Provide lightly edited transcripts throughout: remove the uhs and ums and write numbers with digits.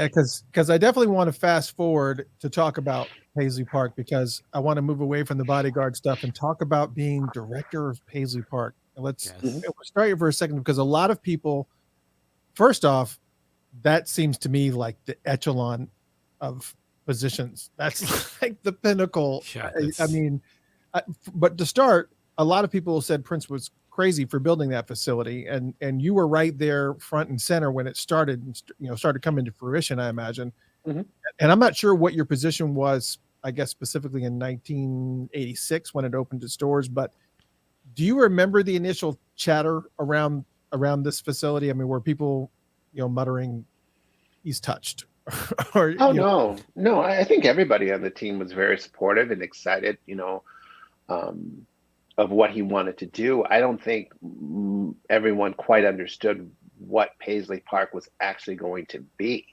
Yeah, because I definitely want to fast forward to talk about Paisley Park because I want to move away from the Bodyguard stuff and talk about being director of Paisley Park. And Yes. we'll start here for a second because a lot of people, first off, that seems to me like the echelon of positions. That's like the pinnacle. Yeah, I that's mean, but to start, a lot of people said Prince was crazy for building that facility, and you were right there front and center when it started, started coming to fruition, I imagine. Mhm. And I'm not sure what your position was, I guess specifically in 1986 when it opened its doors, but do you remember the initial chatter around this facility? I mean, were people, muttering he's touched or Oh no, no. I think everybody on the team was very supportive and excited, um, of what he wanted to do. I don't think everyone quite understood what Paisley Park was actually going to be.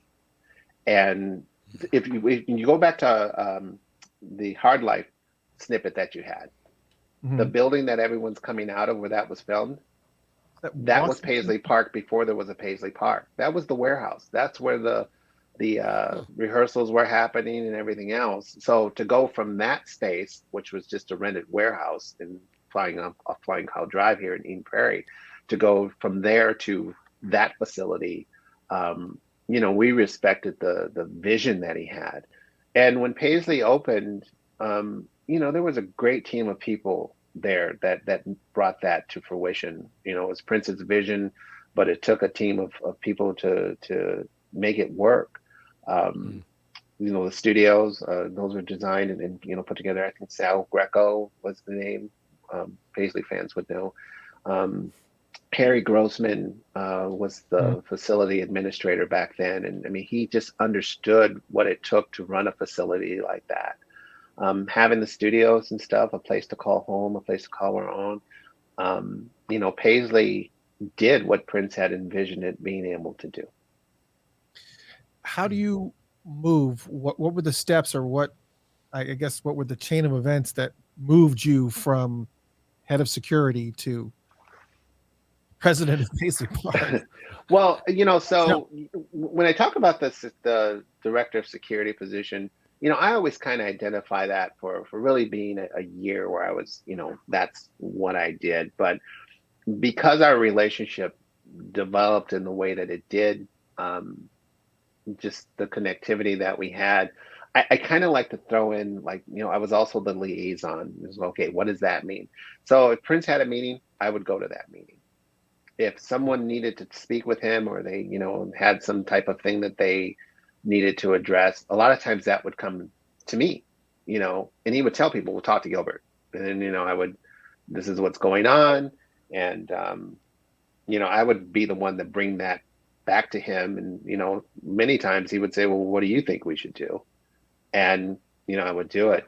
And if you go back to the Hard Life snippet that you had, the Mhm. building that everyone's coming out of where that was filmed, That that was Washington. Paisley Park before there was a Paisley Park. That was the warehouse. That's where the huh. rehearsals were happening and everything else. So to go from that space, which was just a rented warehouse in flying off Flying Cow Drive here in Eden Prairie, to go from there to that facility, we respected the vision that he had. And when Paisley opened, there was a great team of people there that brought that to fruition. It was Prince's vision, but it took a team of people to make it work. Um, Mm. the studios, those were designed and put together. I think Sal Greco was the name. Paisley fans would know. Um, Harry Grossman was Mhm. the facility administrator back then, and I mean he just understood what it took to run a facility like that. Having the studios and stuff, a place to call home, a place to call our own. Paisley did what Prince had envisioned it being able to do. How do Mm. you move? What were the steps, or I guess what were the chain of events that moved you from head of security to president of Paisley Park? Well, No. so when I talk about the director of security position, I always kind of identify that for really being a year where I was, that's what I did. But because our relationship developed in the way that it did, um, just the connectivity that we had, I kind of like to throw in, like, I was also the liaison. It was, okay, what does that mean? So if Prince had a meeting, I would go to that meeting. If someone needed to speak with him, or they, had some type of thing that they needed to address, a lot of times that would come to me, and he would tell people, we'll talk to Gilbert. And then, this is what's going on. And, I would be the one to bring that back to him. And, many times he would say, well, what do you think we should do? And, I would do it.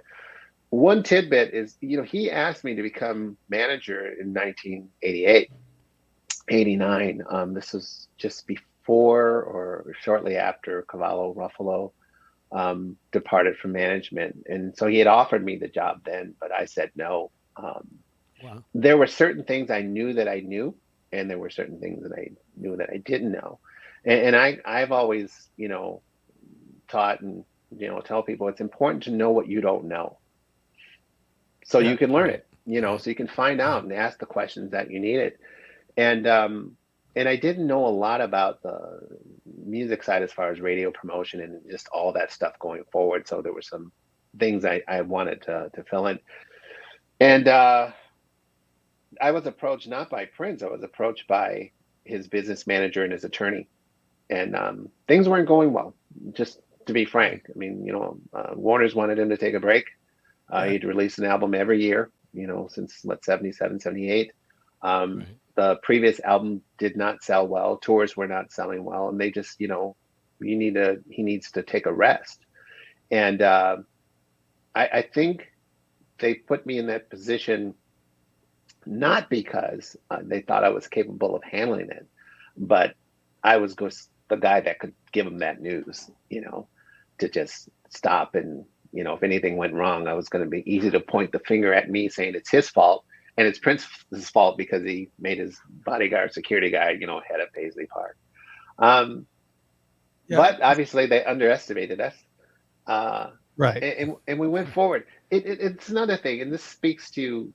One tidbit is, he asked me to become manager in 1988. 89. This was just before or shortly after Cavallo Ruffalo departed from management. And so he had offered me the job then, but I said no. Wow. There were certain things I knew that I knew, and there were certain things that I knew that I didn't know. And I've always, taught and, tell people it's important to know what you don't know so Yeah. you can learn Right. it, Right. so you can find Yeah. out and ask the questions that you needed. And I didn't know a lot about the music side as far as radio promotion and just all that stuff going forward. So there were some things I wanted to fill in. And I was approached not by Prince, I was approached by his business manager and his attorney. And things weren't going well, just to be Mm. frank. I mean, Warner's wanted him to take a break. Yeah. He'd release an album every year, since what, 77, 78. Right. The previous album did not sell well. Tours were not selling well. And they just, he needs to take a rest. And I think they put me in that position not because they thought I was capable of handling it, but I was just the guy that could give them that news, to just stop. And, if anything went wrong, I was going to be easy to point the finger at me saying it's his fault. And it's Prince's fault because he made his bodyguard security guy, head of Paisley Park. Um, But obviously they underestimated us. Right. And we went forward. It's another thing, and this speaks to,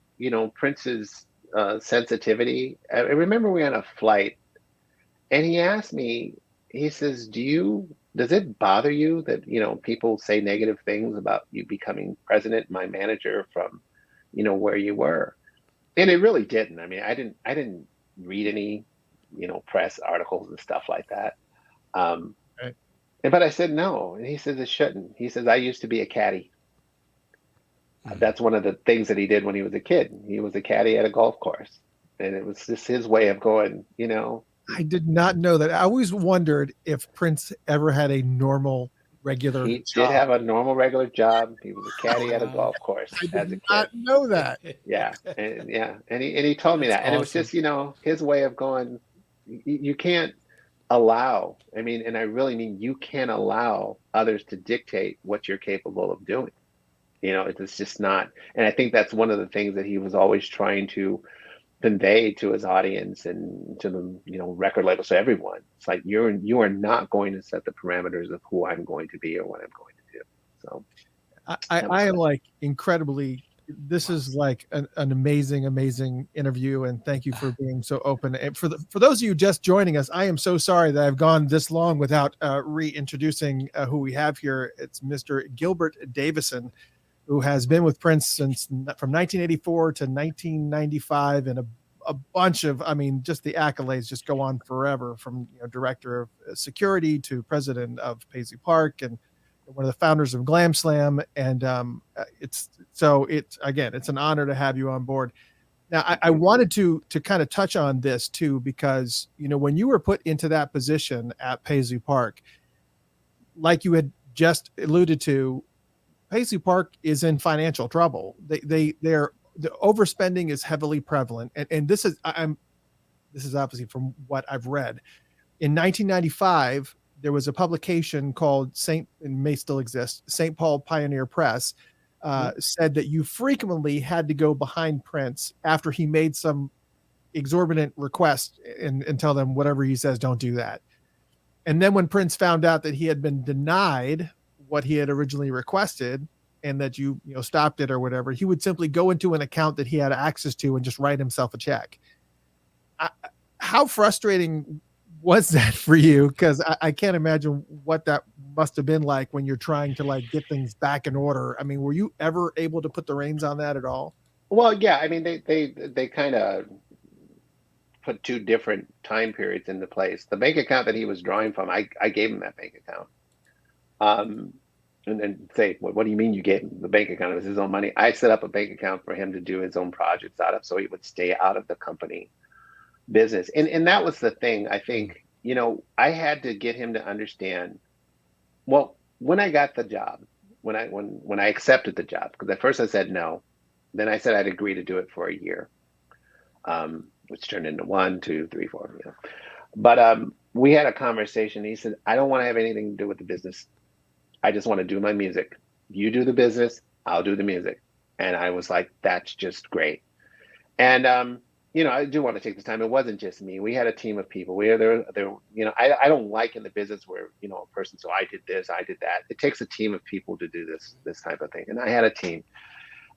Prince's sensitivity. I remember we were on a flight, and he asked me, he says, does it bother you that, people say negative things about you becoming president, my manager, from, where you were? And it really didn't. I mean, I didn't read any, press articles and stuff like that. Um, Right. but I said no, and he says it shouldn't. He says I used to be a caddy. That's one of the things that he did when he was a kid. He was a caddy at a golf course, and it was just his way of going. I did not know that. I always wondered if Prince ever had a normal, regular He job. did have a normal, regular job. He was a caddy at a golf course I as a did kid. not know that. Yeah, and he told me That's that, and it was awesome. just his way of going. You can't allow. I mean, and I really mean you can't allow others to dictate what you're capable of doing. It's just not. And I think that's one of the things that he was always trying to convey to his audience and to the record labels, to everyone. It's like you are not going to set the parameters of who I'm going to be or what I'm going to do. So I am like incredibly. This is like an amazing interview, and thank you for being so open. And for those of you just joining us, I am so sorry that I've gone this long without reintroducing who we have here. It's Mr. Gilbert Davison, who has been with Prince from 1984 to 1995, and a bunch of, I mean, just the accolades just go on forever, from director of security to president of Paisley Park, and one of the founders of Glam Slam. And it's an honor to have you on board. Now, I wanted to kind of touch on this too, because when you were put into that position at Paisley Park, like you had just alluded to, Paisley Park is in financial trouble. The overspending is heavily prevalent, and this is obviously from what I've read. In 1995, there was a publication called and may still exist, St. Paul Pioneer Press, said that you frequently had to go behind Prince after he made some exorbitant request and tell them, whatever he says, don't do that. And then when Prince found out that he had been denied what he had originally requested, and that you stopped it or whatever, he would simply go into an account that he had access to and just write himself a check. How frustrating was that for you? Because I can't imagine what that must have been like when you're trying to get things back in order. I mean, were you ever able to put the reins on that at all? Well, yeah, I mean, they kind of put two different time periods into place. The bank account that he was drawing from, I gave him that bank account. And then say, what do you mean you gave him the bank account? It was his own money. I set up a bank account for him to do his own projects out of, so he would stay out of the company business. And that was the thing. I think, I had to get him to understand. Well, when I got the job, when I accepted the job, because at first I said no, then I said I'd agree to do it for a year, which turned into 1, 2, 3, 4. But we had a conversation. He said, I don't want to have anything to do with the business. I just want to do my music. You do the business, I'll do the music. And I was like, that's just great. And I do want to take this time. It wasn't just me. We had a team of people. I don't like in the business where, a person, so I did this, I did that. It takes a team of people to do this type of thing. And I had a team.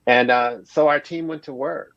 And so our team went to work.